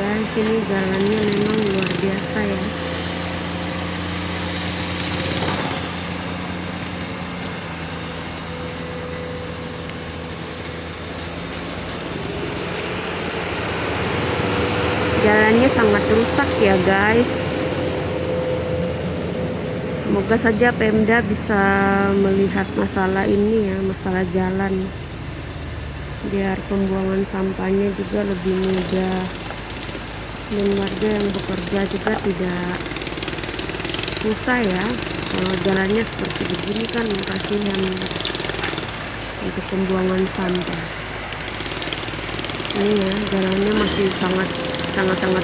guys, ini jalannya memang luar biasa ya. Jalannya sangat rusak ya guys. Semoga saja Pemda bisa melihat masalah ini ya, masalah jalan, biar pembuangan sampahnya juga lebih mudah dan warga yang bekerja juga tidak susah ya. Kalau jalannya seperti begini kan kasihan untuk pembuangan sampah. Ini ya, jalannya masih sangat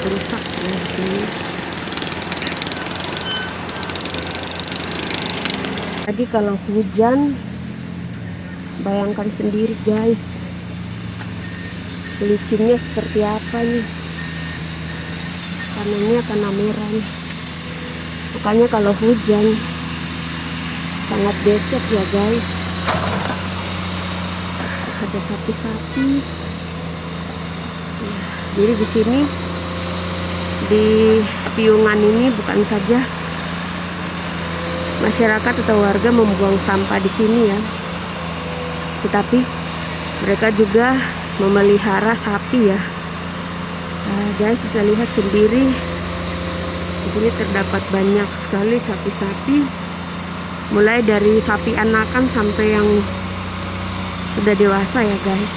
rusak ya di sini. Tadi kalau hujan, bayangkan sendiri guys, licinnya seperti apa nih. Tanahnya tanah merah nih. Makanya kalau hujan sangat becek ya guys. Ada sapi-sapi. Jadi di sini di Piungan ini bukan saja masyarakat atau warga membuang sampah di sini ya, tetapi mereka juga memelihara sapi ya. Nah, guys bisa lihat sendiri di sini terdapat banyak sekali sapi-sapi, mulai dari sapi anakan sampai yang sudah dewasa ya guys.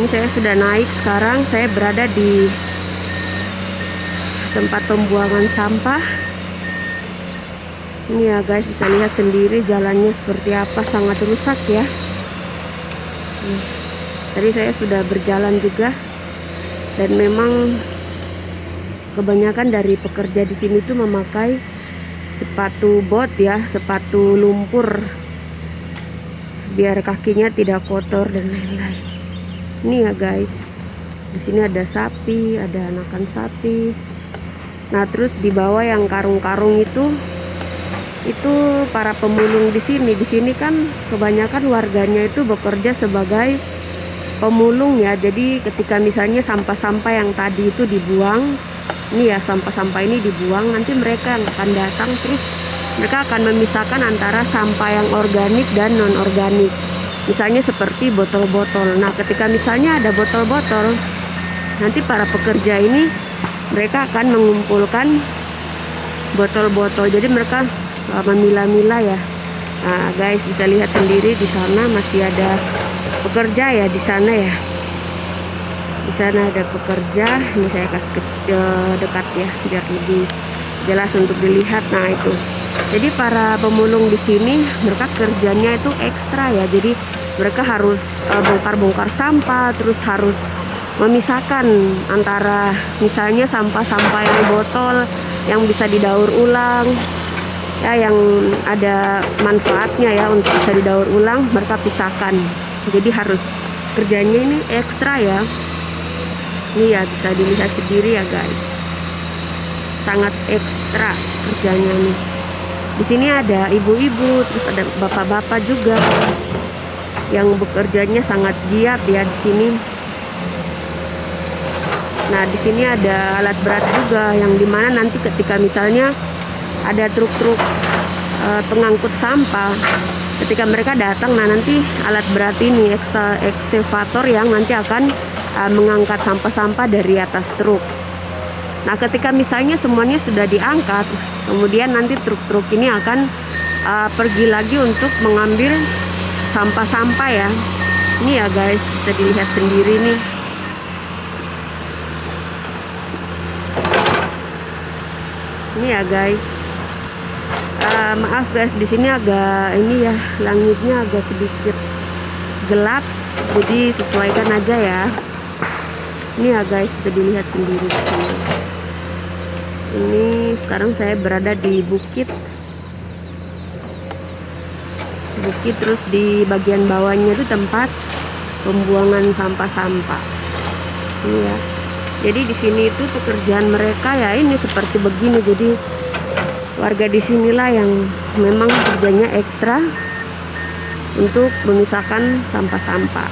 Ini saya sudah naik, sekarang saya berada di tempat pembuangan sampah. Ini ya guys, bisa lihat sendiri jalannya seperti apa, sangat rusak ya. Tadi saya sudah berjalan juga, dan memang kebanyakan dari pekerja di sini tuh memakai sepatu bot ya, sepatu lumpur, biar kakinya tidak kotor dan lain-lain. Ini ya guys, di sini ada sapi, ada anakan sapi. Nah terus di bawah yang karung-karung itu para pemulung di sini. Di sini kan kebanyakan warganya itu bekerja sebagai pemulung ya. Jadi ketika misalnya sampah-sampah yang tadi itu dibuang, ini ya sampah-sampah ini dibuang, nanti mereka yang akan datang, terus mereka akan memisahkan antara sampah yang organik dan non organik. Misalnya seperti botol-botol. Nah ketika misalnya ada botol-botol, nanti para pekerja ini mereka akan mengumpulkan botol-botol. Jadi mereka memilah-milah ya. Nah guys bisa lihat sendiri di sana masih ada pekerja ya di sana ya. Di sana ada pekerja. Ini saya kasih dekat ya biar lebih jelas untuk dilihat. Nah itu. Jadi para pemulung di sini mereka kerjanya itu ekstra ya. Jadi mereka harus bongkar-bongkar sampah, terus harus memisahkan antara misalnya sampah-sampah yang botol yang bisa didaur ulang ya, yang ada manfaatnya ya untuk bisa didaur ulang, mereka pisahkan. Jadi harus kerjanya ini ekstra ya. Ini ya bisa dilihat sendiri ya guys, sangat ekstra kerjanya nih. Di sini ada ibu-ibu, terus ada bapak-bapak juga yang bekerjanya sangat giat ya di sini. Nah di sini ada alat berat juga, yang dimana nanti ketika misalnya ada truk-truk pengangkut sampah, ketika mereka datang, nah nanti alat berat ini eksavator yang nanti akan mengangkat sampah-sampah dari atas truk. Nah ketika misalnya semuanya sudah diangkat, kemudian nanti truk-truk ini akan pergi lagi untuk mengambil sampah-sampah ya. Ini ya guys, bisa dilihat sendiri nih. Ini ya guys. Maaf guys, di sini agak ini ya, langitnya agak sedikit gelap, jadi sesuaikan aja ya. Ini ya guys, bisa dilihat sendiri di sini. Ini sekarang saya berada di bukit, terus di bagian bawahnya itu tempat pembuangan sampah-sampah. Ini ya. Jadi di sini itu pekerjaan mereka ya ini seperti begini. Jadi warga di sinilah yang memang kerjanya ekstra untuk memisahkan sampah-sampah.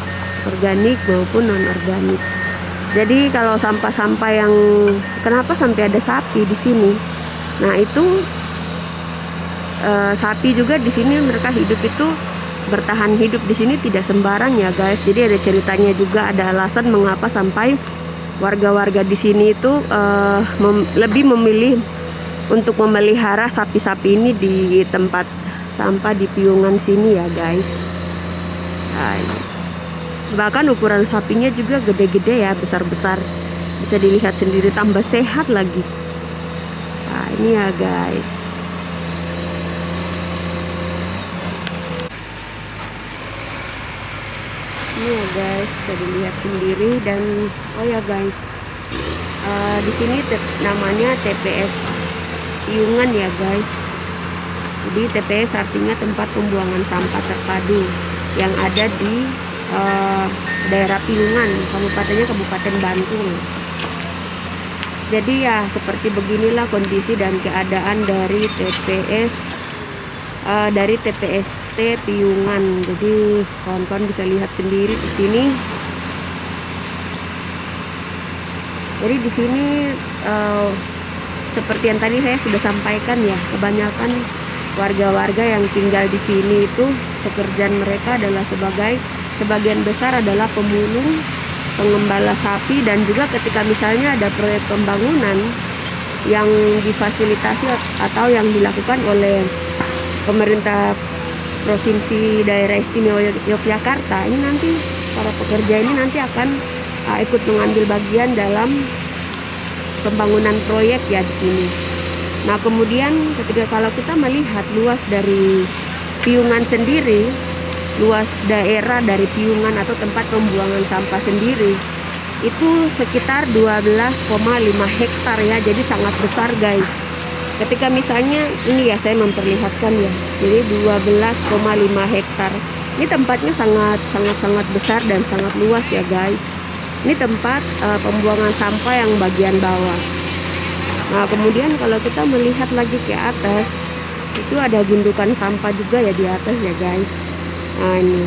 organik maupun non organik. Jadi kalau sampah-sampah yang kenapa sampai ada sapi di sini? Nah itu sapi juga di sini mereka hidup itu bertahan hidup di sini tidak sembarang ya guys. Jadi ada ceritanya juga, ada alasan mengapa sampai warga-warga di sini itu lebih memilih untuk memelihara sapi-sapi ini di tempat sampah di piungan sini ya guys. Nah, bahkan ukuran sapinya juga gede-gede ya, besar-besar, bisa dilihat sendiri, tambah sehat lagi. Nah ini ya guys. Ini ya guys, bisa dilihat sendiri. Dan oh ya guys, di sini namanya TPS Piungan ya guys. Jadi TPS artinya tempat pembuangan sampah terpadu yang ada di daerah Piungan, kabupatennya Kabupaten Bantul. Jadi ya seperti beginilah kondisi dan keadaan dari TPST Piungan. Jadi kawan-kawan bisa lihat sendiri di sini. Jadi di sini seperti yang tadi saya sudah sampaikan ya, kebanyakan warga-warga yang tinggal di sini itu pekerjaan mereka adalah sebagian besar adalah pemulung, pengembala sapi, dan juga ketika misalnya ada proyek pembangunan yang difasilitasi atau yang dilakukan oleh pemerintah Provinsi Daerah Istimewa Yogyakarta, ini nanti para pekerja ini nanti akan ikut mengambil bagian dalam pembangunan proyek ya di sini. Nah kemudian kalau kita melihat luas dari Piungan sendiri, luas daerah dari Piungan atau tempat pembuangan sampah sendiri itu sekitar 12,5 hektar ya, jadi sangat besar guys. Ketika misalnya ini ya saya memperlihatkan ya, jadi 12,5 hektar. Ini tempatnya sangat besar dan sangat luas ya guys. Ini tempat pembuangan sampah yang bagian bawah. Nah kemudian kalau kita melihat lagi ke atas, itu ada gundukan sampah juga ya di atas ya guys. Nah ini,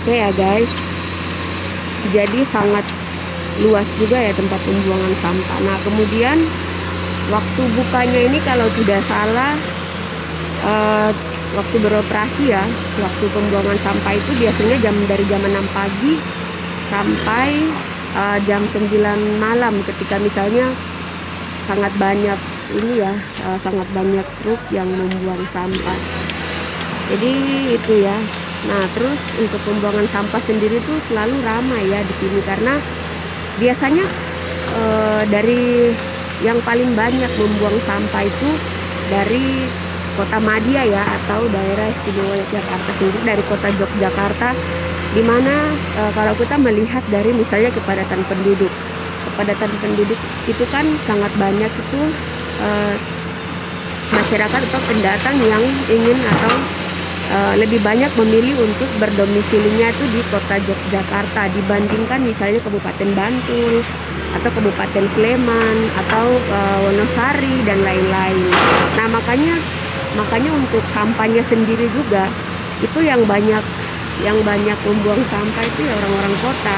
oke ya guys. Jadi sangat luas juga ya tempat pembuangan sampah. Nah kemudian waktu bukanya ini kalau tidak salah waktu beroperasi ya, waktu pembuangan sampah itu biasanya dari jam 6 pagi sampai jam 9 malam, ketika misalnya sangat banyak ini ya, sangat banyak truk yang membuang sampah. Jadi itu ya. Nah terus untuk pembuangan sampah sendiri tuh selalu ramai ya di sini, karena biasanya dari yang paling banyak membuang sampah itu dari Kota Madia ya, atau daerah istimewa Yogyakarta sendiri, dari kota Yogyakarta, dimana kalau kita melihat dari misalnya kepadatan penduduk itu kan sangat banyak itu masyarakat atau pendatang yang ingin atau lebih banyak memilih untuk berdomisilinya itu di kota Yogyakarta dibandingkan misalnya Kabupaten Bantul atau Kabupaten Sleman atau Wonosari dan lain-lain. Nah makanya untuk sampahnya sendiri juga itu yang banyak membuang sampah itu ya orang-orang kota.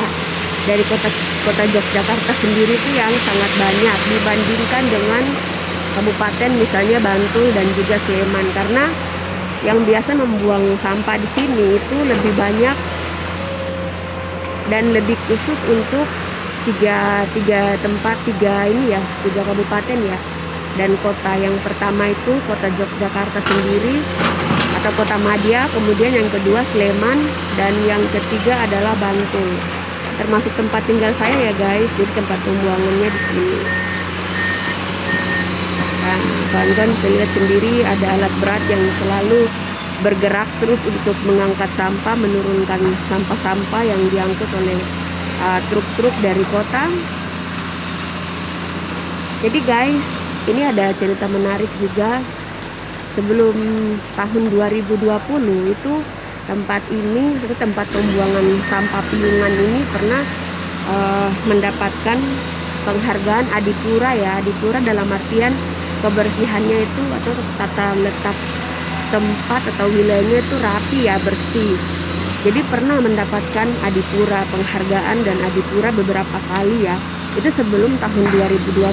Dari kota Yogyakarta sendiri itu yang sangat banyak dibandingkan dengan kabupaten misalnya Bantul dan juga Sleman, karena yang biasa membuang sampah di sini itu lebih banyak dan lebih khusus untuk tiga kabupaten ya, dan kota yang pertama itu kota Yogyakarta sendiri atau kota Madia, kemudian yang kedua Sleman, dan yang ketiga adalah Bantul, termasuk tempat tinggal saya ya guys. Jadi tempat pembuangannya di sini. Nah, kawan-kawan bisa lihat sendiri ada alat berat yang selalu bergerak terus untuk mengangkat sampah, menurunkan sampah-sampah yang diangkut oleh truk-truk dari kota. Jadi guys, ini ada cerita menarik juga. Sebelum tahun 2020 itu tempat ini, itu tempat pembuangan sampah Piungan ini pernah mendapatkan penghargaan Adipura ya. Adipura dalam artian kebersihannya itu atau tata letak tempat atau wilayahnya itu rapi ya, bersih. Jadi pernah mendapatkan Adipura, penghargaan dan Adipura beberapa kali ya. Itu sebelum tahun 2020.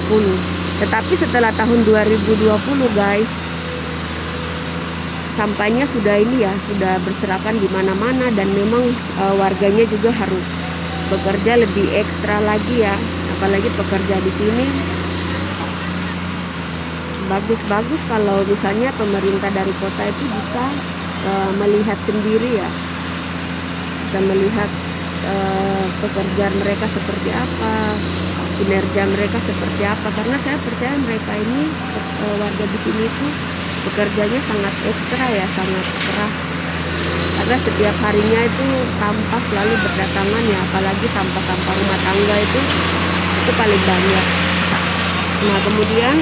Tetapi setelah tahun 2020 guys, sampahnya sudah ini ya, sudah berserakan di mana-mana dan memang warganya juga harus bekerja lebih ekstra lagi ya. Apalagi pekerja di sini bagus-bagus kalau misalnya pemerintah dari kota itu bisa melihat sendiri ya, bisa melihat pekerjaan mereka seperti apa, kinerja mereka seperti apa. Karena saya percaya mereka ini warga di sini itu bekerjanya sangat ekstra ya, sangat keras. Karena setiap harinya itu sampah selalu berdatangan ya, apalagi sampah-sampah rumah tangga itu paling banyak. Nah kemudian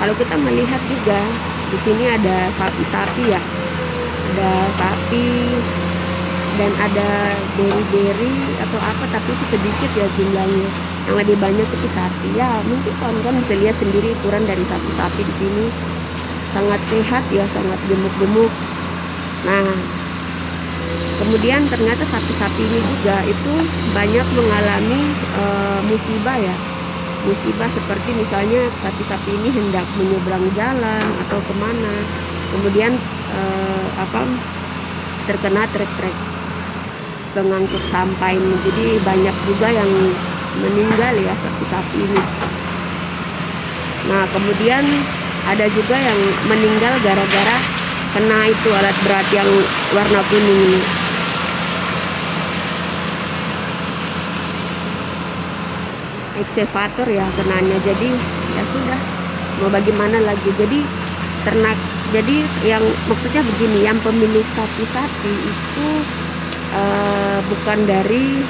kalau kita melihat juga di sini ada sapi-sapi ya, ada sapi dan ada beri-beri atau apa, tapi itu sedikit ya jumlahnya. Yang lebih banyak itu sapi ya. Mungkin kawan-kawan bisa lihat sendiri ukuran dari sapi-sapi di sini sangat sehat ya, sangat gemuk-gemuk. Nah kemudian ternyata sapi-sapi ini juga itu banyak mengalami musibah ya. Musibah seperti misalnya sapi-sapi ini hendak menyeberang jalan atau kemana, kemudian terkena trek-trek pengangkut sampah ini. Jadi banyak juga yang meninggal ya sapi-sapi ini. Nah kemudian ada juga yang meninggal gara-gara kena itu alat berat yang warna kuning ini. Eksavator ya kenanya. Jadi ya sudah, mau bagaimana lagi. Jadi ternak, jadi yang maksudnya begini, yang pemilik sapi-sapi itu bukan dari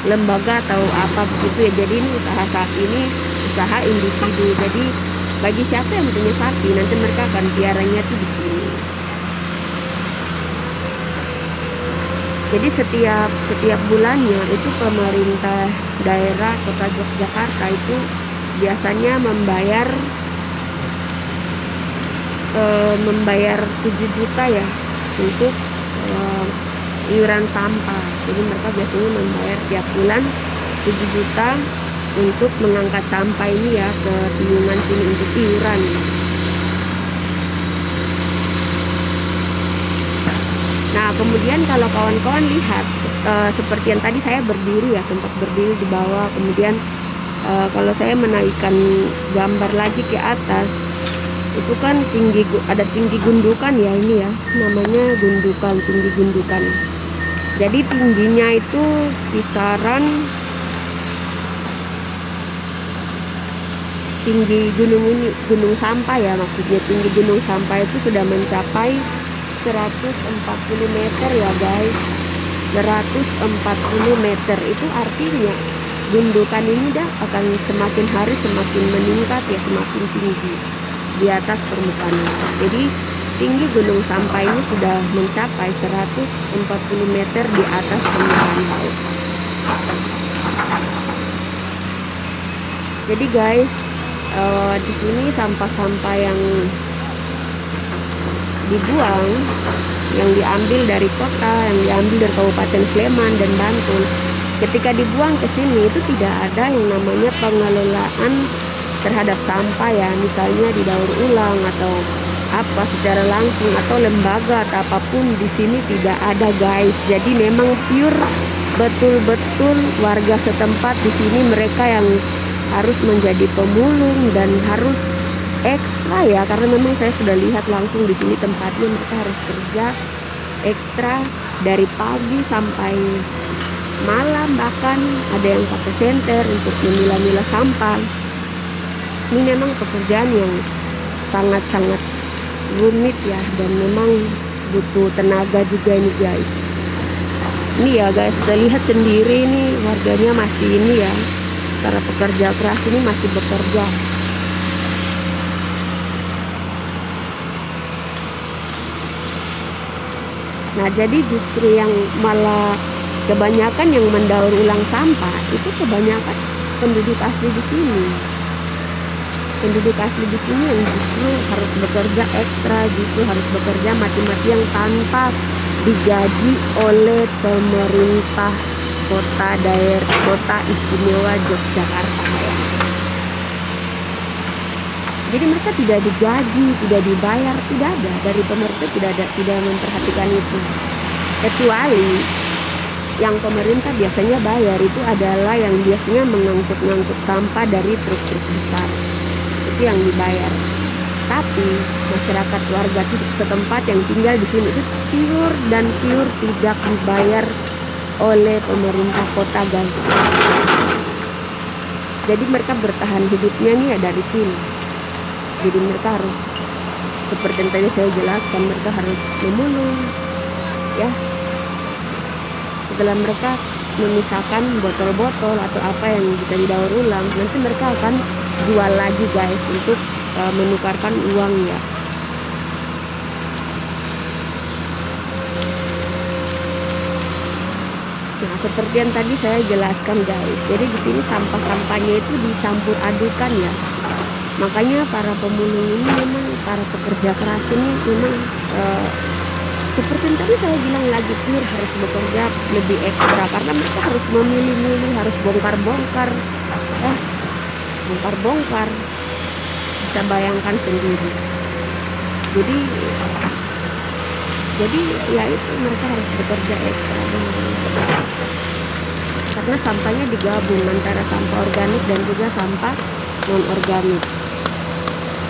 lembaga atau apa begitu ya. Jadi ini usaha sapi ini usaha individu. Jadi bagi siapa yang punya sapi, nanti mereka akan piaranya tuh di sini. Jadi setiap bulannya itu pemerintah daerah Kota Yogyakarta itu biasanya membayar 7 juta ya untuk iuran sampah. Jadi mereka biasanya membayar tiap bulan 7 juta untuk mengangkat sampah ini ya ke tikungan sini untuk iuran. Nah kemudian kalau kawan-kawan lihat seperti yang tadi saya berdiri ya, sempat berdiri di bawah. Kemudian kalau saya menaikkan gambar lagi ke atas, itu kan ada tinggi gundukan ya, ini ya namanya gundukan, tinggi gundukan. Jadi tingginya itu kisaran tinggi gunung ini, gunung sampah ya maksudnya. Tinggi gunung sampah itu sudah mencapai 140 meter ya guys, 140 meter. Itu artinya gundukan ini akan semakin hari semakin meningkat ya, semakin tinggi di atas permukaan laut. Jadi tinggi gunung sampah ini sudah mencapai 140 meter di atas permukaan laut. Jadi guys, di sini sampah-sampah yang dibuang, yang diambil dari kota, yang diambil dari Kabupaten Sleman dan Bantul, ketika dibuang ke sini itu tidak ada yang namanya pengelolaan terhadap sampah ya, misalnya didaur ulang atau apa secara langsung, atau lembaga atau apapun di sini tidak ada guys. Jadi memang pure betul-betul warga setempat di sini, mereka yang harus menjadi pemulung dan harus ekstra ya, karena memang saya sudah lihat langsung di sini tempatnya, mereka harus kerja ekstra dari pagi sampai malam, bahkan ada yang pakai senter untuk memilah-milah sampah. Ini memang pekerjaan yang sangat-sangat rumit ya, dan memang butuh tenaga juga ini guys. Ini ya guys, bisa lihat sendiri ini warganya masih ini ya, para pekerja keras ini masih bekerja. Nah jadi justru yang malah kebanyakan yang mendaur ulang sampah itu kebanyakan penduduk asli di sini. Penduduk asli di sini yang justru harus bekerja ekstra, justru harus bekerja mati-matian tanpa digaji oleh pemerintah kota istimewa Yogyakarta ya. Jadi mereka tidak digaji, tidak dibayar, tidak ada dari pemerintah, tidak memperhatikan itu. Kecuali yang pemerintah biasanya bayar itu adalah yang biasanya mengangkut sampah dari truk-truk besar. Itu yang dibayar. Tapi masyarakat warga setempat yang tinggal di sini itu pure tidak dibayar oleh pemerintah kota, guys. Jadi mereka bertahan hidupnya nih ya dari sini. Jadi mereka harus, seperti yang tadi saya jelaskan, mereka harus memulung ya. Setelah mereka memisahkan botol-botol atau apa yang bisa didaur ulang, nanti mereka akan jual lagi, guys, untuk menukarkan uang ya. Nah, seperti yang tadi saya jelaskan, guys. Jadi di sini sampah-sampahnya itu dicampur adukan ya. Makanya para pemulung ini memang, para pekerja keras ini memang seperti yang tadi saya bilang lagi, pure harus bekerja lebih ekstra karena mereka harus memilih-milih, harus bongkar-bongkar ya, bongkar-bongkar. Bisa bayangkan sendiri. Jadi ya itu, mereka harus bekerja ekstra karena sampahnya digabung antara sampah organik dan juga sampah non organik.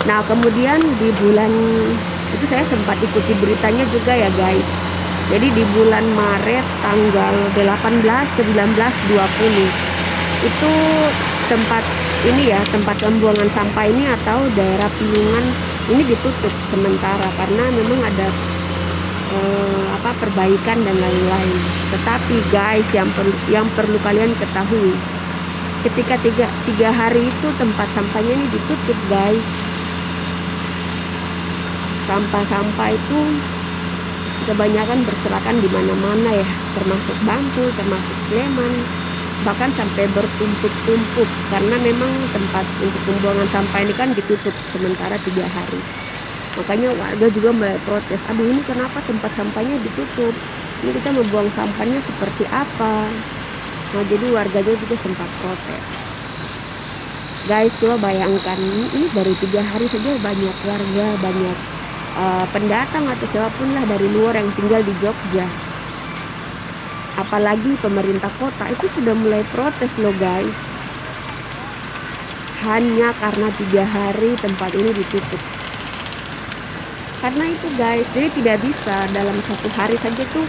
Nah, kemudian di bulan itu saya sempat ikuti beritanya juga ya, guys. Jadi di bulan Maret tanggal 18, 19, 20 itu tempat ini ya, tempat pembuangan sampah ini atau daerah Piungan ini ditutup sementara karena memang ada perbaikan dan lain-lain. Tetapi guys, yang perlu kalian ketahui, ketika tiga hari itu tempat sampahnya ini ditutup, guys. Sampah-sampah itu kebanyakan berserakan di mana-mana ya, termasuk Bantul, termasuk Sleman, bahkan sampai bertumpuk-tumpuk karena memang tempat untuk pembuangan sampah ini kan ditutup sementara 3 hari. Makanya warga juga mulai protes, aduh ini kenapa tempat sampahnya ditutup, ini kita membuang sampahnya seperti apa. Nah, jadi warganya juga sempat protes. Guys, coba bayangkan, ini baru 3 hari saja banyak warga, banyak pendatang atau siapapun lah dari luar yang tinggal di Jogja, apalagi pemerintah kota itu sudah mulai protes loh, guys, hanya karena 3 hari tempat ini ditutup. Karena itu, guys, jadi tidak bisa dalam 1 hari saja tuh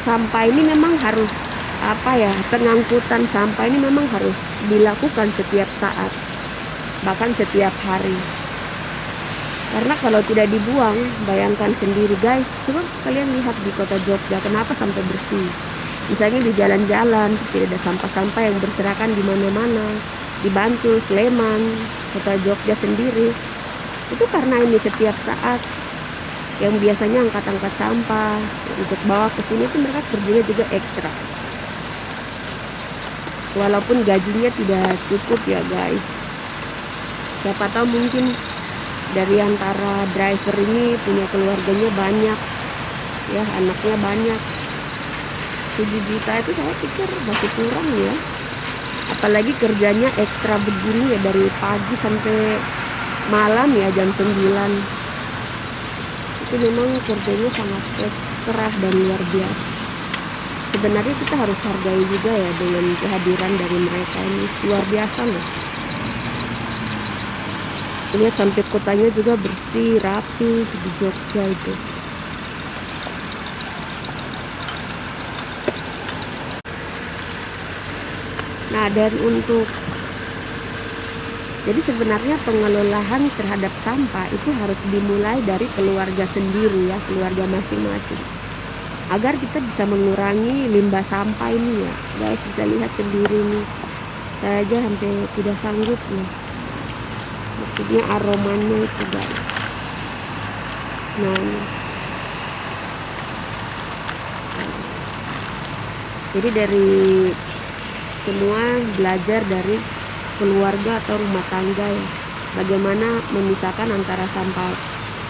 sampah ini memang harus pengangkutan sampah ini memang harus dilakukan setiap saat, bahkan setiap hari. Karena kalau tidak dibuang, bayangkan sendiri, guys, coba kalian lihat di kota Jogja kenapa sampai bersih. Misalnya di jalan-jalan tidak ada sampah-sampah yang berserakan di mana-mana. Di Bantul, Sleman, kota Jogja sendiri, itu karena ini setiap saat yang biasanya angkat-angkat sampah untuk bawa ke sini itu mereka kerjanya juga ekstra. Walaupun gajinya tidak cukup ya, guys. Siapa tahu mungkin dari antara driver ini punya keluarganya banyak ya, anaknya banyak. 7 juta itu saya pikir masih kurang ya, apalagi kerjanya ekstra begini ya, dari pagi sampai malam ya, jam 9. Itu memang kerjanya sangat ekstra dan luar biasa. Sebenarnya kita harus hargai juga ya dengan kehadiran dari mereka ini, luar biasa loh. Lihat sampai kotanya juga bersih, rapi di Jogja itu. Nah, dan jadi sebenarnya pengelolaan terhadap sampah itu harus dimulai dari keluarga sendiri ya, keluarga masing-masing, agar kita bisa mengurangi limbah sampah ini ya, guys. Bisa lihat sendiri nih, saya aja hampir tidak sanggup nih, maksudnya aromanya itu, guys. Nah ini. Jadi dari semua belajar dari keluarga atau rumah tangga ya, bagaimana memisahkan antara sampah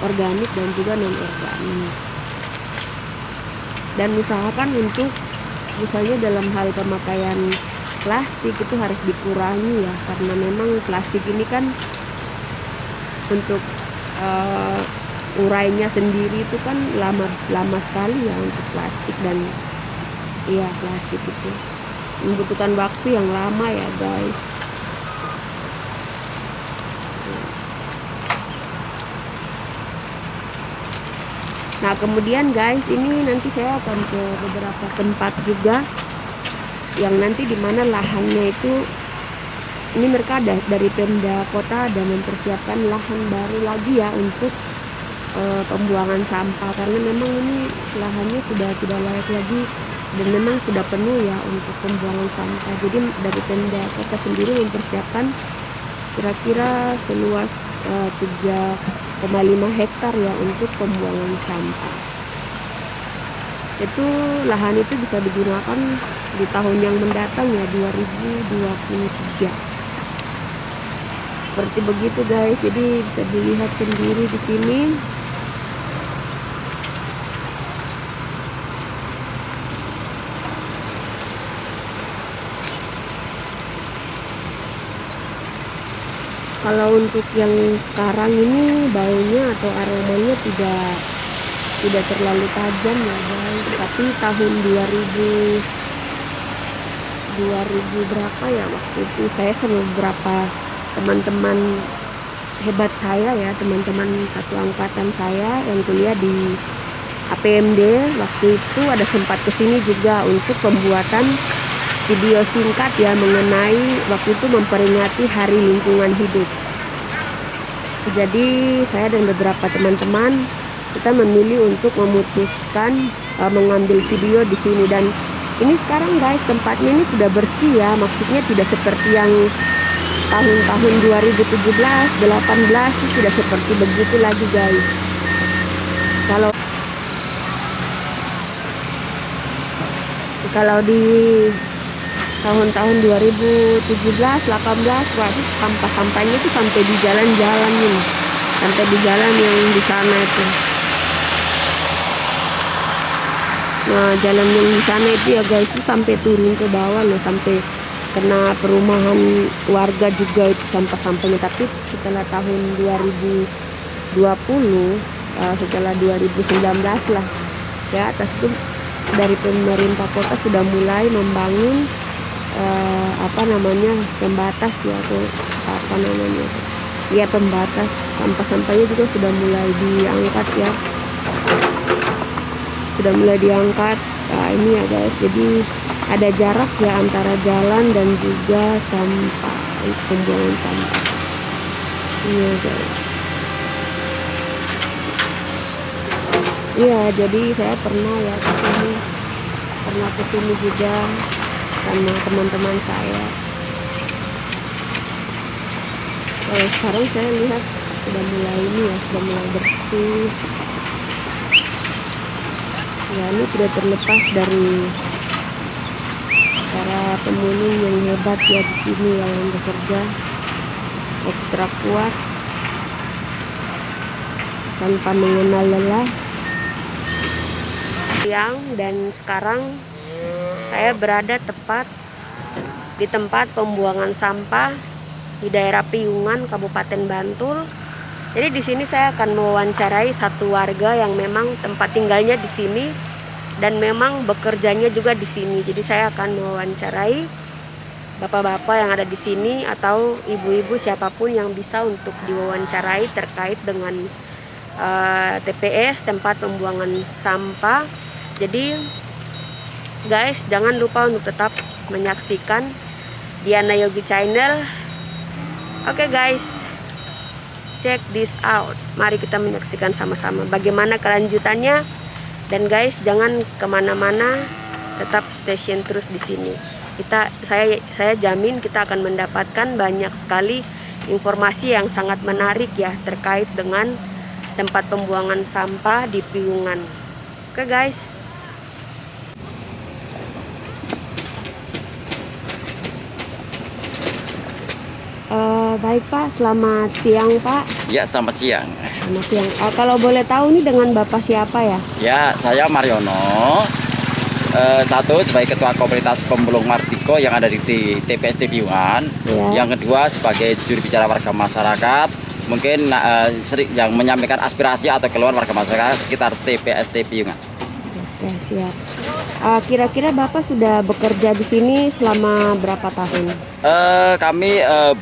organik dan juga non organik. dan usahakan untuk misalnya dalam hal pemakaian plastik itu harus dikurangi ya, karena memang plastik ini kan untuk urainya sendiri itu kan lama sekali ya untuk plastik, dan iya plastik itu membutuhkan waktu yang lama ya guys. Nah kemudian guys, ini nanti saya akan ke beberapa tempat juga yang nanti dimana lahannya itu, ini mereka ada dari Pemda Kota ada mempersiapkan lahan baru lagi ya untuk pembuangan sampah, karena memang ini lahannya sudah tidak layak lagi dan memang sudah penuh ya untuk pembuangan sampah. Jadi dari Pemda Kota sendiri mempersiapkan kira-kira seluas 3,5 hektar ya untuk pembuangan sampah. Itu lahan itu bisa digunakan di tahun yang mendatang ya, 2023. Seperti begitu guys, jadi bisa dilihat sendiri di sini. Kalau untuk yang sekarang ini baunya atau aromanya tidak terlalu tajam ya guys, tapi tahun 2000 berapa ya, waktu itu saya sama beberapa teman-teman hebat saya ya, teman-teman satu angkatan saya yang kuliah di APMD, waktu itu ada sempat kesini juga untuk pembuatan video singkat ya mengenai waktu itu memperingati Hari Lingkungan Hidup. Jadi saya dan beberapa teman-teman kita memilih untuk memutuskan mengambil video di sini, dan ini sekarang guys tempatnya ini sudah bersih ya, maksudnya tidak seperti yang tahun-tahun 2017, 18 itu tidak seperti begitu lagi guys. Kalau di tahun-tahun 2017, 18, wah sampah-sampahnya itu sampai di jalan-jalan ini, sampai di jalan yang di sana itu. Nah jalan yang di sana itu ya guys itu sampai turun ke bawah loh, sampai kena perumahan warga juga itu sampah-sampahnya. Tapi setelah tahun 2020, setelah 2019 lah ya, atas itu dari pemerintah kota sudah mulai membangun pembatas ya, atau pembatas sampah-sampahnya juga sudah mulai diangkat ya, Nah, ini ya guys, jadi ada jarak ya antara jalan dan juga sampah, pembuangan sampah. Iya guys. Iya, jadi saya pernah kesini juga sama teman-teman saya. Sekarang saya lihat sudah mulai bersih. Ya ini tidak terlepas dari para penghuni yang hebat ya di sini yang bekerja ekstra kuat tanpa mengenal lelah. Dan sekarang saya berada tepat di tempat pembuangan sampah di daerah Piungan, Kabupaten Bantul. Jadi di sini saya akan mewawancarai satu warga yang memang tempat tinggalnya di sini dan memang bekerjanya juga di sini. Jadi saya akan mewawancarai bapak-bapak yang ada di sini atau ibu-ibu siapapun yang bisa untuk diwawancarai terkait dengan TPS, tempat pembuangan sampah. Jadi guys, jangan lupa untuk tetap menyaksikan Diana Yogi Channel. Oke guys, check this out. Mari kita menyaksikan sama-sama bagaimana kelanjutannya. Dan guys, jangan kemana-mana, tetap stay tune terus di sini. Saya jamin kita akan mendapatkan banyak sekali informasi yang sangat menarik ya terkait dengan tempat pembuangan sampah di Piungan. Oke guys. Baik Pak, selamat siang Pak. Ya, selamat siang. Selamat siang. Kalau boleh tahu nih dengan Bapak siapa ya? Ya, saya Mariono. Satu sebagai ketua komunitas pemulung Martiko yang ada di TPST Piungan. Ya. Yang kedua sebagai juru bicara warga masyarakat, mungkin sering yang menyampaikan aspirasi atau keluhan warga masyarakat sekitar TPST Piungan. Oke, siap. Kira-kira Bapak sudah bekerja di sini selama berapa tahun? Kami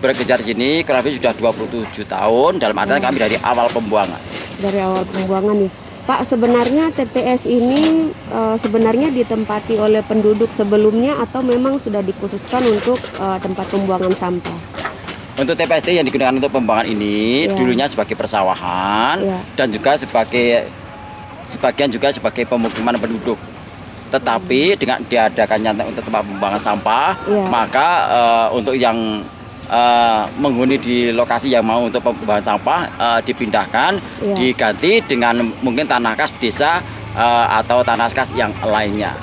bekerja di sini kurang lebih sudah 27 tahun, dalam artian kami dari awal pembuangan. Dari awal pembuangan ya. Pak, sebenarnya TPS ini sebenarnya ditempati oleh penduduk sebelumnya atau memang sudah dikhususkan untuk tempat pembuangan sampah? Untuk TPST yang digunakan untuk pembuangan ini Ya. dulunya sebagai persawahan Ya. dan juga sebagian juga sebagai pemukiman penduduk. Tetapi dengan diadakannya untuk tempat pembuangan sampah, Ya. maka untuk yang menghuni di lokasi yang mau untuk pembuangan sampah dipindahkan, Ya. diganti dengan mungkin tanah kas desa atau tanah kas yang lainnya.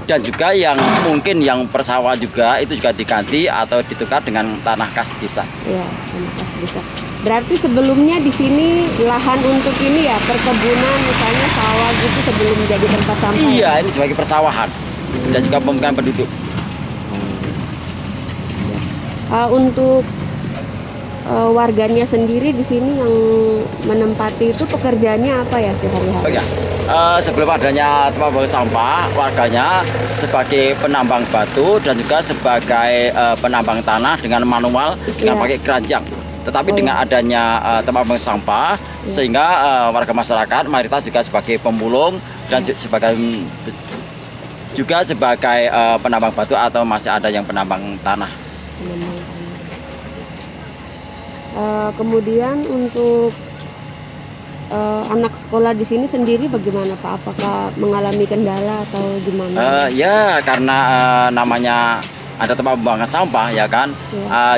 Dan juga yang mungkin yang persawahan juga itu juga diganti atau ditukar dengan tanah kas desa. Ya, tanah kas desa. Berarti sebelumnya di sini lahan untuk ini ya perkebunan misalnya sawah gitu sebelum jadi tempat sampah. Iya, ini sebagai persawahan dan juga pemukiman penduduk. Untuk warganya sendiri di sini yang menempati itu pekerjaannya apa ya sehari-hari? Oh ya, sebelum adanya tempat pembuangan sampah, warganya sebagai penambang batu dan juga sebagai penambang tanah dengan manual dengan Iya. pakai keranjang. Tetapi Oh, dengan iya. adanya tempat pembuangan sampah, sehingga warga masyarakat mayoritas juga sebagai pemulung dan sebagai juga sebagai penambang batu atau masih ada yang penambang tanah. Kemudian untuk anak sekolah di sini sendiri bagaimana Pak? Apakah mengalami kendala atau gimana? Ya, karena namanya ada tempat pembuangan sampah ya kan,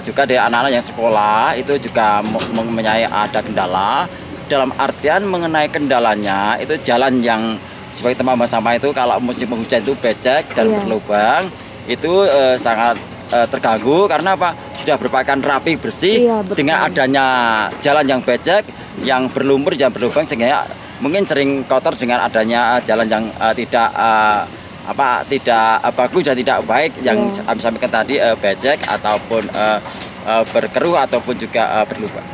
juga dari anak-anak yang sekolah itu juga mempunyai ada kendala. Dalam artian mengenai kendalanya itu jalan yang sebagai tempat pembuangan sampah itu kalau musim hujan itu becek dan Iya. berlubang, itu sangat terganggu karena apa? Sudah berpakaian rapi bersih. Iya, betul. Dengan adanya jalan yang becek, yang berlumpur, yang berlubang, sehingga mungkin sering kotor dengan adanya jalan yang tidak bagus dan tidak baik yang Iya. kami sampaikan tadi, becek ataupun berkeruh ataupun juga berlubang.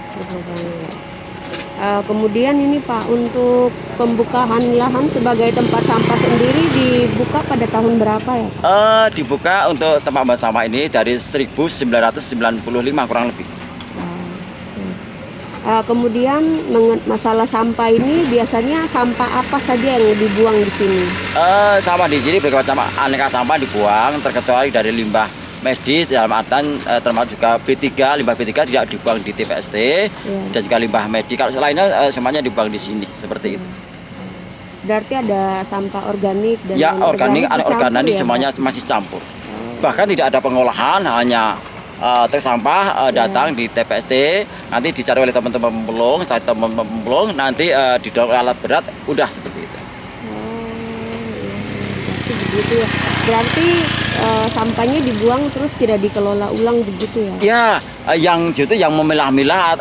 Kemudian ini Pak, untuk pembukaan lahan sebagai tempat sampah sendiri dibuka pada tahun berapa ya Pak? Dibuka untuk tempat pembuangan sampah ini dari 1995 kurang lebih. Kemudian masalah sampah ini biasanya sampah apa saja yang dibuang di sini? Sampah di sini berbagai macam aneka sampah dibuang, terkecuali dari limbah medis dalam artian termasuk juga B3, limbah B3 tidak dibuang di TPST, dan juga limbah medis. Kalau selainnya semuanya dibuang di sini seperti itu. Berarti ada sampah organik dan Ya, organik, dicampur anorganik ya, semuanya Pak? masih campur. Bahkan tidak ada pengolahan, hanya truk sampah datang di TPST, nanti dicari oleh teman-teman pemulung, setelah teman-teman pemulung nanti didorong alat berat, udah seperti itu. Berarti begitu ya. Berarti sampahnya dibuang terus tidak dikelola ulang begitu ya? Ya, yang justru yang memilah-milah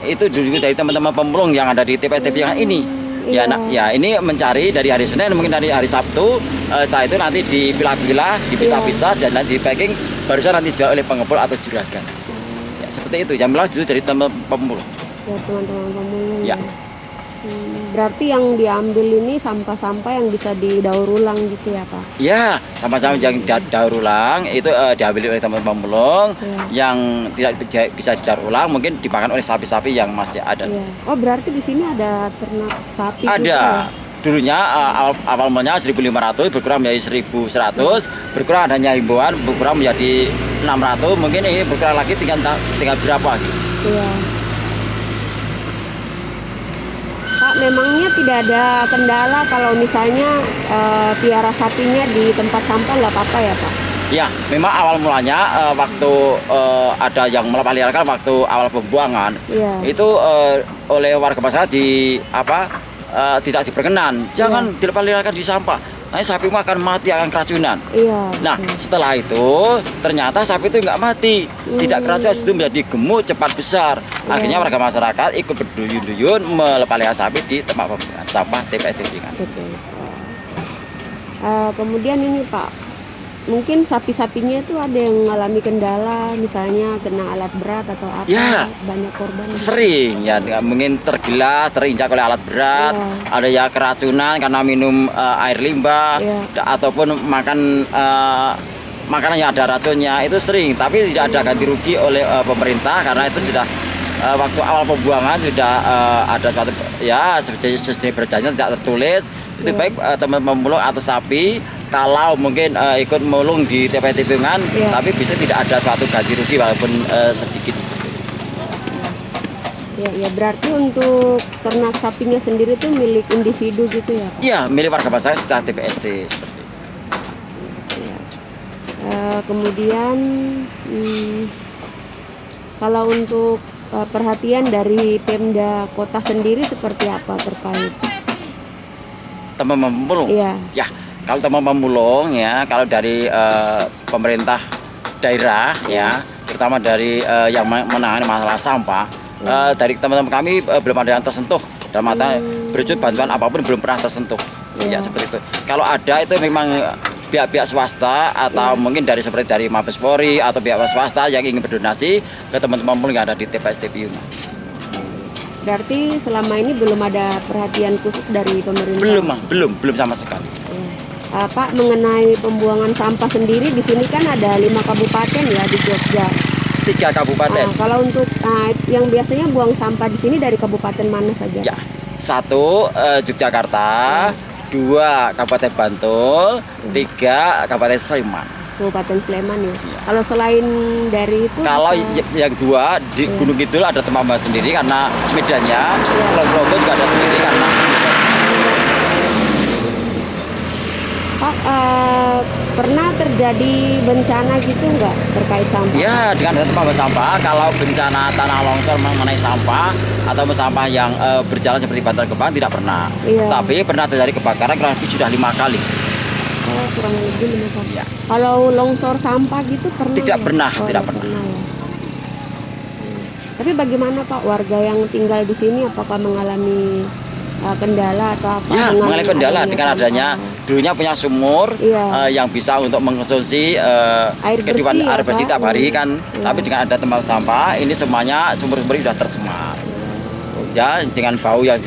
itu dulu dari teman-teman pemulung yang ada di TPST yang ini. Ya, Iya. ya ini mencari dari hari Senin mungkin dari hari Sabtu, setelah itu nanti dipilah-pilah, dipisah-pisah dan nanti di packing, barusan nanti dijual oleh pengepul atau juragan. Ya, seperti itu. Yang milah justru dari teman pemulung. Ya teman-teman pemulung. Ya. Berarti yang diambil ini sampah-sampah yang bisa didaur ulang gitu ya Pak? Ya, sama-sama yang daur ulang itu diambil oleh teman pemulung, yang tidak bisa didaur ulang mungkin dimakan oleh sapi-sapi yang masih ada. Iya. Oh berarti di sini ada ternak sapi juga Ada. ya? Dulunya awal mulanya 1.500 berkurang menjadi 1.100, berkurang adanya himbauan berkurang menjadi 600, mungkin ini berkurang lagi tinggal berapa lagi. Iya. Pak, memangnya tidak ada kendala kalau misalnya piara sapinya di tempat sampah nggak apa-apa ya Pak? Ya, memang awal mulanya waktu ada yang melepasliarkan waktu awal pembuangan, Iya. itu oleh warga masyarakat tidak diperkenan, jangan dilepasliarkan di sampah. Nanti sapi akan mati, akan keracunan. Iya. Nah, betul. setelah itu ternyata sapi itu nggak mati, tidak keracunan, itu menjadi gemuk, cepat besar. Akhirnya warga masyarakat ikut berduyun-duyun melepasliarkan sapi di tempat pembuangan sampah TPS Timpingan. TPS. Kemudian ini Pak, mungkin sapi-sapinya itu ada yang mengalami kendala, misalnya kena alat berat atau apa, Ya. banyak korban. Sering ya, mungkin tergilas, terinjak oleh alat berat, ada ya keracunan karena minum air limbah, ataupun makan makanan yang ada racunnya, itu sering. Tapi tidak ada ganti rugi oleh pemerintah karena itu sudah waktu awal pembuangan sudah ada suatu ya sejenis perjanjian tidak tertulis. Itu baik teman-teman pemulung atau sapi kalau mungkin ikut mulung di TPS tikungan, tapi bisa tidak ada suatu ganti rugi walaupun sedikit. Ya, berarti untuk ternak sapinya sendiri itu milik individu gitu ya Pak? Iya, milik warga masyarakat secara TPST seperti. Kemudian kalau untuk perhatian dari Pemda Kota sendiri seperti apa terkait Teman pemulung? Iya. Ya, kalau teman pemulung ya, kalau dari pemerintah daerah ya, terutama dari yang menangani masalah sampah, dari teman-teman kami belum ada yang tersentuh dalam arti berwujud bantuan apapun belum pernah tersentuh. Ya seperti itu. Kalau ada itu memang pihak-pihak swasta atau mungkin seperti dari Mabes Polri atau pihak swasta yang ingin berdonasi ke teman-teman pemulung yang ada di TPS TPU. Berarti selama ini belum ada perhatian khusus dari pemerintah? Belum sama sekali. Pak, mengenai pembuangan sampah sendiri di sini kan ada 5 kabupaten ya di Jogja. 3 kabupaten. Kalau untuk yang biasanya buang sampah di sini dari kabupaten mana saja? Ya, 1 Yogyakarta, 2 Kabupaten Bantul, 3 Kabupaten Sleman. Kabupaten Sleman ya. Kalau selain dari itu? Kalau yang 2 di Gunung Kidul ada Temambah sendiri karena medannya, Lombok juga ada sendiri karena Pak, pernah terjadi bencana gitu nggak terkait sampah? Ya, dengan ada Temambah sampah, kalau bencana tanah longsor mengenai sampah atau sampah yang berjalan seperti bantaran gebang tidak pernah. Tapi pernah terjadi kebakaran kurang lebih sudah 5 kali. Kurang lebih 5 kali. Ya. Kalau longsor sampah gitu pernah? Tidak pernah, tidak pernah. Ya. Tapi bagaimana Pak warga yang tinggal di sini, apakah mengalami kendala atau apa? Ya, mengalami kendala dengan adanya dulunya punya sumur yang bisa untuk mengkonsumsi kehidupan air bersih tiap hari kan. Tapi dengan ada tempat sampah, ini semuanya sumur-sumur sudah tercemar. Ya, dengan bau yang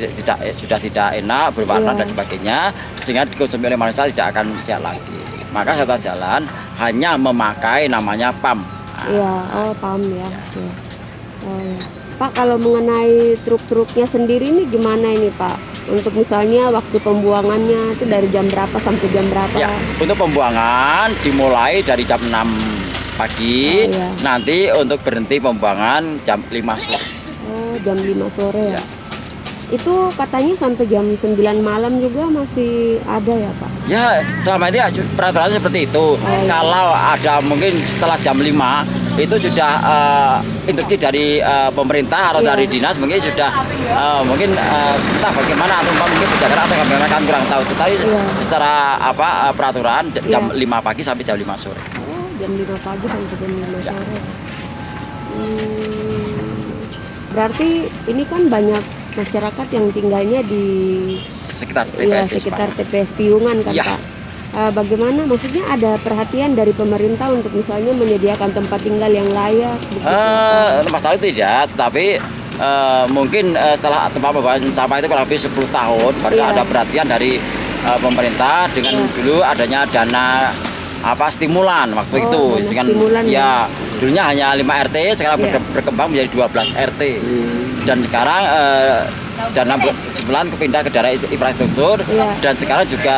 sudah tidak enak, berwarna dan sebagainya, sehingga dikonsumsi oleh manusia tidak akan sehat lagi. Maka satu jalan hanya memakai namanya PAM. PAM ya. Pak, kalau mengenai truk-truknya sendiri ini gimana ini Pak? Untuk misalnya waktu pembuangannya itu dari jam berapa sampai jam berapa? Ya, untuk pembuangan dimulai dari jam 6 pagi, nanti untuk berhenti pembuangan jam 5 sore. Jam 5 sore ya. Itu katanya sampai jam 9 malam juga masih ada ya Pak? Ya, selama ini peraturannya seperti itu. Kalau ada mungkin setelah jam 5 itu sudah instruksi dari pemerintah atau dari dinas mungkin sudah mungkin entah bagaimana atau mungkin berjalan atau bagaimana kan kurang tahu. Tapi secara peraturan jam 5 pagi sampai jam 5 sore. Jam 5 pagi sampai jam 5 sore. Berarti ini kan banyak masyarakat yang tinggalnya di sekitar TPS Piungan kan Pak. Bagaimana maksudnya ada perhatian dari pemerintah untuk misalnya menyediakan tempat tinggal yang layak? Masalah tidak, tapi mungkin setelah tempat pembuangan sampah itu kurang lebih 10 tahun baru ada perhatian dari pemerintah dengan dulu adanya dana stimulan waktu itu dengan dulunya hanya 5 RT, sekarang berkembang menjadi 12 RT. Dan sekarang dana sebulan kepindah ke daerah infrastruktur dan sekarang juga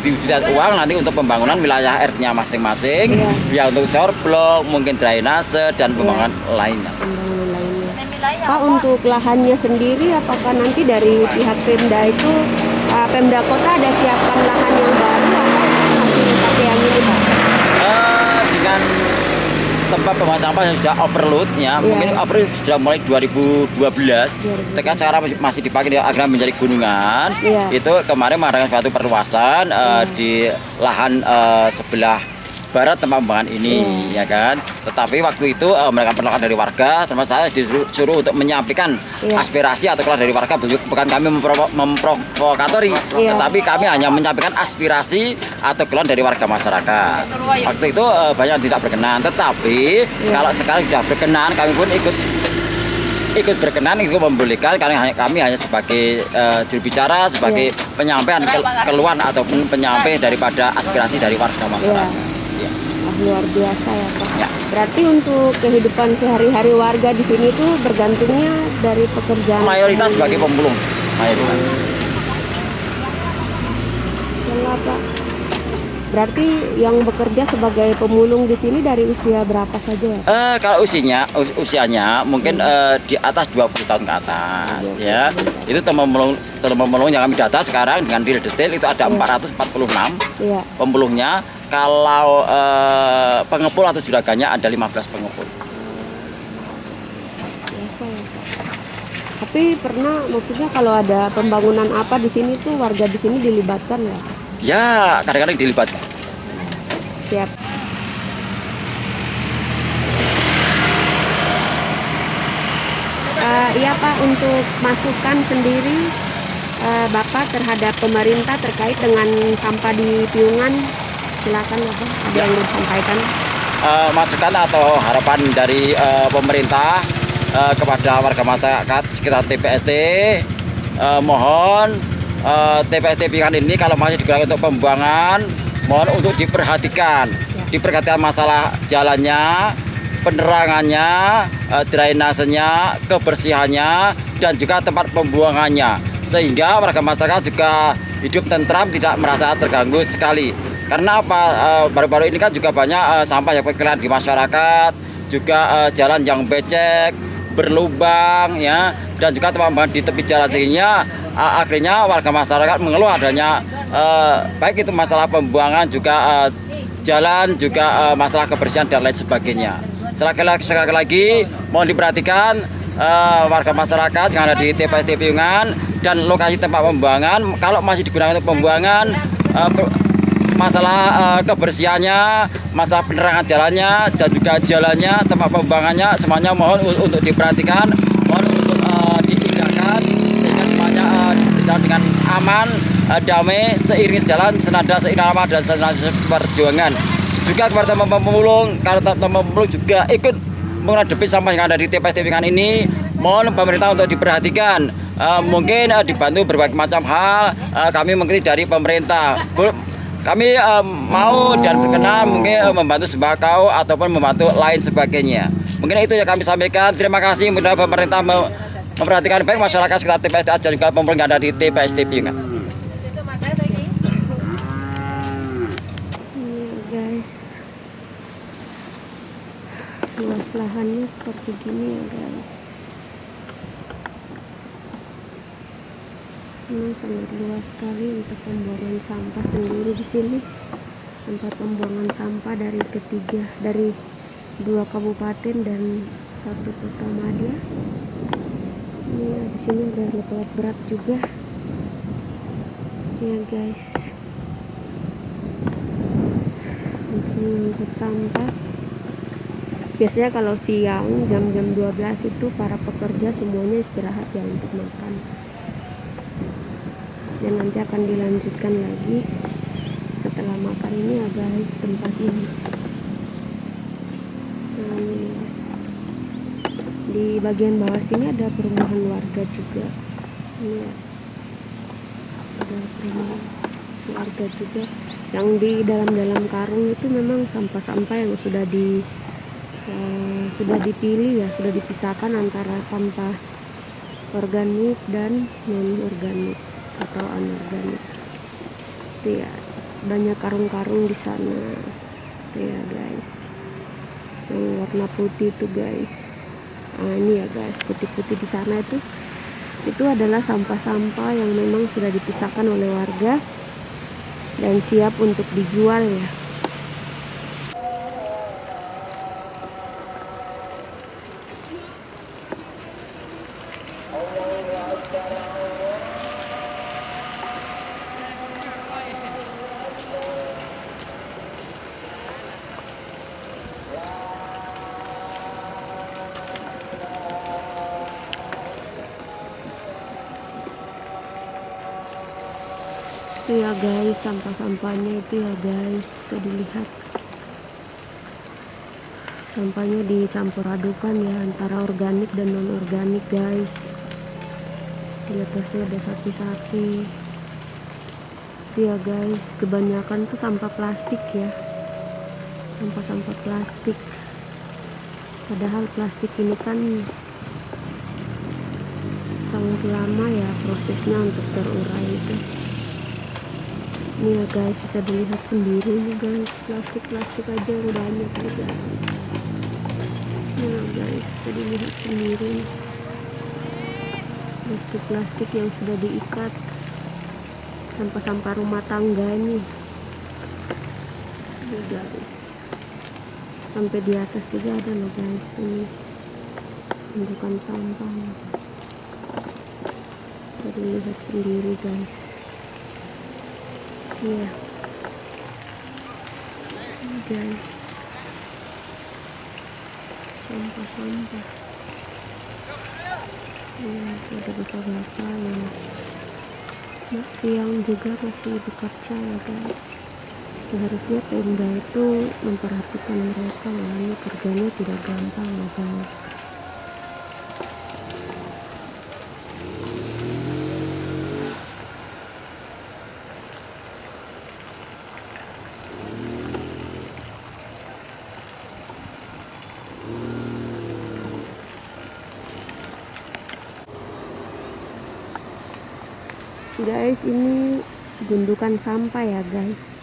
diwujudkan uang nanti untuk pembangunan wilayah RT-nya masing-masing, ya untuk shower block, mungkin drainase dan pembangunan lainnya. Pak, untuk lahannya sendiri apakah nanti dari pihak Pemda itu Pemda Kota ada siapkan lahan yang baru atau masih pakai yang ini Pak? Dengan tempat pembuangan sampah yang sudah overload mungkin overload sudah mulai 2012 ketika sekarang masih dipakai agar menjadi gunungan. Itu kemarin mengadakan suatu perluasan di lahan sebelah barat tempat pembuangan ini, ya kan. Tetapi waktu itu mereka penolakan dari warga, termasuk saya disuruh untuk menyampaikan aspirasi atau keluar dari warga, bukan kami memprovokatori, tetapi kami hanya menyampaikan aspirasi atau keluar dari warga masyarakat. Waktu itu banyak yang tidak berkenan, tetapi kalau sekarang sudah berkenan, kami pun ikut berkenan, ikut membolehkan, karena kami hanya sebagai juru bicara, sebagai penyampaian keluhan ataupun penyampai daripada aspirasi dari warga masyarakat. Luar biasa ya Pak. Berarti untuk kehidupan sehari-hari warga di sini tuh bergantungnya dari pekerjaan. Mayoritas sebagai pemulung, mayoritas. Yalah, Pak. Berarti yang bekerja sebagai pemulung di sini dari usia berapa saja ya? Kalau usianya mungkin di atas 20 tahun ke atas, ya. Itu pemulung yang kami data sekarang dengan real detail itu ada 446 pemulungnya. Kalau pengepul atau juraganya ada 15 pengepul. Biasa ya Pak. Tapi pernah, maksudnya kalau ada pembangunan apa di sini tuh warga di sini dilibatkan ya? Ya, kadang-kadang dilibatkan. Siap. Iya Pak, untuk masukan sendiri Bapak terhadap pemerintah terkait dengan sampah di Piungan, silakan Bapak, ada yang mau disampaikan. Masukan atau harapan dari pemerintah kepada warga masyarakat sekitar TPST, mohon TPST Piungan ini kalau masih digunakan untuk pembuangan, mohon untuk diperhatikan masalah jalannya, penerangannya, drainasenya, kebersihannya, dan juga tempat pembuangannya, sehingga warga masyarakat juga hidup tentram, tidak merasa terganggu sekali. Karena apa? Baru-baru ini kan juga banyak sampah yang berkeliaran di masyarakat, juga jalan yang becek, berlubang, ya, dan juga tempat di tepi jalan, sehingga akhirnya warga masyarakat mengeluh adanya baik itu masalah pembuangan, juga jalan, juga masalah kebersihan dan lain sebagainya. Sekali lagi mohon diperhatikan warga masyarakat yang ada di TPST Piungan dan lokasi tempat pembuangan. Kalau masih digunakan untuk pembuangan, masalah kebersihannya, masalah penerangan jalannya, dan juga jalannya, tempat pembuangannya, semuanya mohon untuk diperhatikan, mohon untuk diindahkan, sehingga semuanya berjalan dengan aman, damai, seiring jalan, senada seirama dan senada perjuangan. Juga kepada teman-teman pemulung, kalau teman-teman pemulung juga ikut menghadapi sampah yang ada di TPST Piungan ini, mohon pemerintah untuk diperhatikan. Mungkin dibantu berbagai macam hal, kami mengerti dari pemerintah. Kami mau dan berkenan mungkin membantu sembako ataupun membantu lain sebagainya. Mungkin itu yang kami sampaikan. Terima kasih. Mudah pemerintah memperhatikan baik masyarakat sekitar TPST dan juga pemulung yang ada di TPST Piungan. Guys, luas lahannya seperti gini ya guys. Memang sangat luas sekali untuk pembuangan sampah sendiri di sini. Tempat pembuangan sampah dari 2 kabupaten dan 1 kota Madya. Ini ya, di sini udah alat berat juga. Ya guys, untuk mengangkut sampah. Biasanya kalau siang jam-jam 12 itu para pekerja semuanya istirahat ya untuk makan. Dan nanti akan dilanjutkan lagi setelah makan ini ya guys, tempat ini. Nah, ini guys. Di bagian bawah sini ada perumahan warga juga. Ini ya, ada perumahan warga juga. Yang di dalam karung itu memang sampah-sampah yang sudah dipilih ya, sudah dipisahkan antara sampah organik dan non organik atau anorganik. Itu ya, banyak karung-karung di sana. Itu ya guys, yang warna putih itu guys. Nah, ini ya guys, putih-putih di sana itu adalah sampah-sampah yang memang sudah dipisahkan oleh warga dan siap untuk dijual ya. Itu ya guys, sampah-sampahnya itu ya guys, bisa dilihat. Sampahnya dicampur adukan ya antara organik dan non organik guys. Di atasnya ada sapi-sapi. Itu ya guys, kebanyakan tuh sampah plastik ya, sampah-sampah plastik. Padahal plastik ini kan sangat lama ya prosesnya untuk terurai itu. Ini ya guys, bisa dilihat sendiri nih guys, plastik aja yang banyak ya guys. Nah guys, bisa dilihat sendiri plastik yang sudah diikat, sampah-sampah rumah tangga ini guys. Sampai di atas juga ada loh guys, ini tumpukan sampah ya guys. Bisa dilihat sendiri guys. Iya ini guys, sampah. Ada bapak-bapak yang masih bekerja ya guys. Seharusnya Pemda itu memperhatikan mereka loh, ini kerjanya tidak gampang loh guys. Guys, ini gundukan sampah ya guys.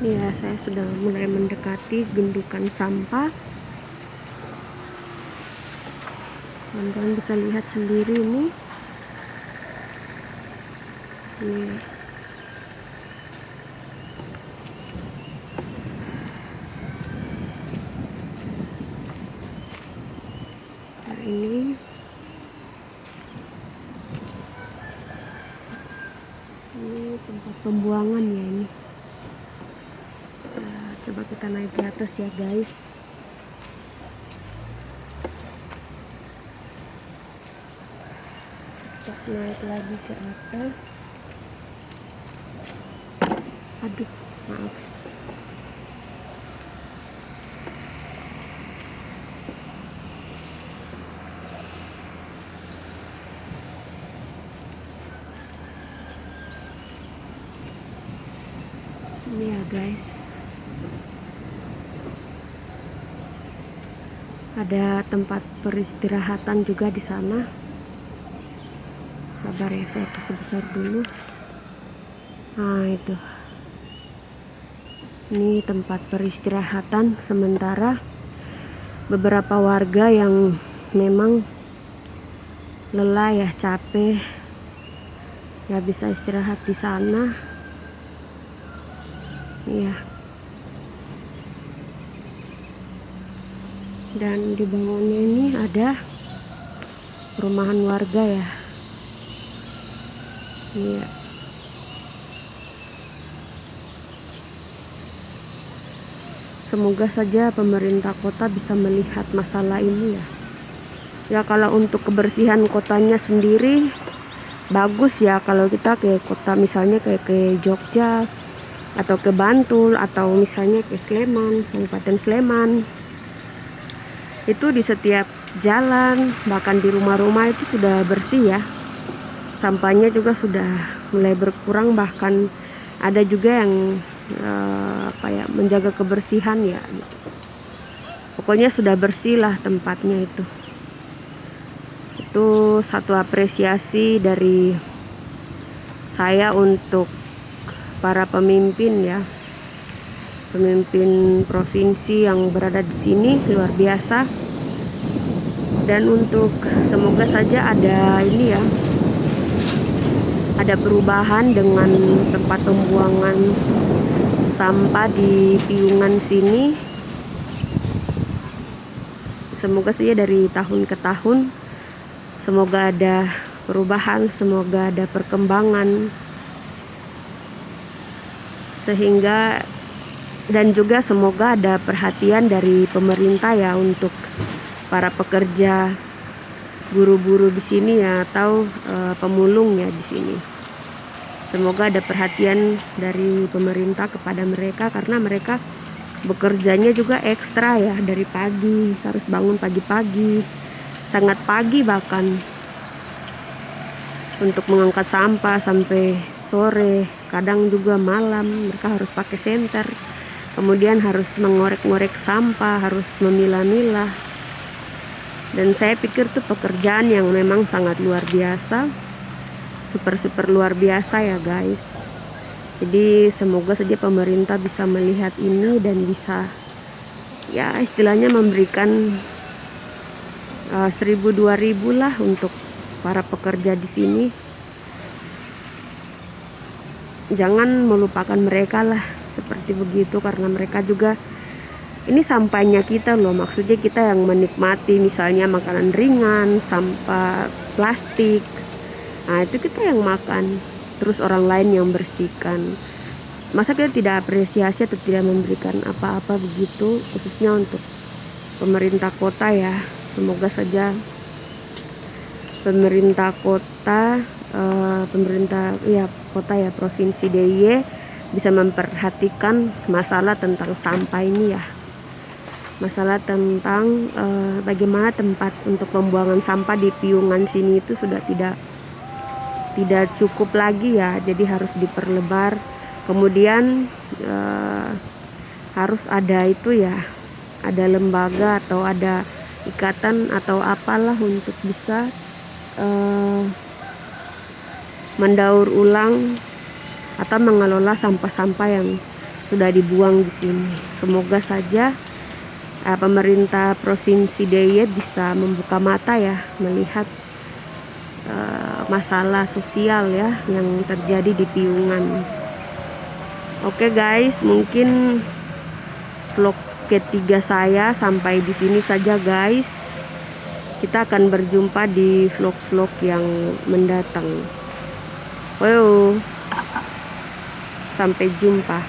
Ya, saya sudah mulai mendekati gundukan sampah. Teman-teman bisa lihat sendiri ini. Nah, ini tempat pembuangan ya ini. Coba kita naik ke atas ya guys. Kita naik lagi ke atas. Aduh, maaf. Ini ya guys. Ada tempat peristirahatan juga di sana. Sabar ya, saya besar dulu. Nah itu, ini tempat peristirahatan sementara beberapa warga yang memang lelah ya, capek ya, bisa istirahat di sana. Iya. Dan di bawahnya ini ada perumahan warga ya. Iya. Semoga saja pemerintah kota bisa melihat masalah ini ya. Ya kalau untuk kebersihan kotanya sendiri bagus ya, kalau kita ke kota misalnya kayak ke Jogja atau ke Bantul atau misalnya ke Sleman, Kabupaten Sleman. Itu di setiap jalan, bahkan di rumah-rumah itu sudah bersih ya. Sampahnya juga sudah mulai berkurang, bahkan ada juga yang menjaga kebersihan ya. Pokoknya sudah bersih lah tempatnya itu. Itu satu apresiasi dari saya untuk para pemimpin ya. Pemimpin provinsi yang berada di sini luar biasa. Dan untuk semoga saja ada ini ya, ada perubahan dengan tempat pembuangan sampah di Piungan sini. Semoga saja dari tahun ke tahun, semoga ada perubahan, semoga ada perkembangan, sehingga dan juga semoga ada perhatian dari pemerintah ya untuk para pekerja, guru-guru di sini ya, atau pemulung ya di sini. Semoga ada perhatian dari pemerintah kepada mereka, karena mereka bekerjanya juga ekstra ya, dari pagi, harus bangun pagi-pagi, sangat pagi bahkan, untuk mengangkat sampah sampai sore, kadang juga malam. Mereka harus pakai senter, kemudian harus mengorek-ngorek sampah, harus memilah-milah. Dan saya pikir itu pekerjaan yang memang sangat luar biasa, super luar biasa ya guys. Jadi semoga saja pemerintah bisa melihat ini dan bisa ya istilahnya memberikan 1.000-2.000 lah untuk para pekerja di sini. Jangan melupakan mereka lah, seperti begitu, karena mereka juga ini sampahnya kita loh. Maksudnya kita yang menikmati misalnya makanan ringan, sampah plastik, nah itu kita yang makan, terus orang lain yang bersihkan. Masa kita tidak apresiasi atau tidak memberikan apa-apa begitu, khususnya untuk pemerintah kota ya. Semoga saja pemerintah kota, kota ya, Provinsi DIY bisa memperhatikan masalah tentang sampah ini ya. Masalah tentang bagaimana tempat untuk pembuangan sampah di Piungan sini itu sudah tidak cukup lagi ya, jadi harus diperlebar. Kemudian harus ada itu ya, ada lembaga atau ada ikatan atau apalah untuk bisa mendaur ulang atau mengelola sampah-sampah yang sudah dibuang di sini. Semoga saja pemerintah Provinsi DIY bisa membuka mata ya, melihat masalah sosial ya yang terjadi di Piungan. Oke guys, mungkin vlog ketiga saya sampai di sini saja guys. Kita akan berjumpa di vlog-vlog yang mendatang. Wow, sampai jumpa.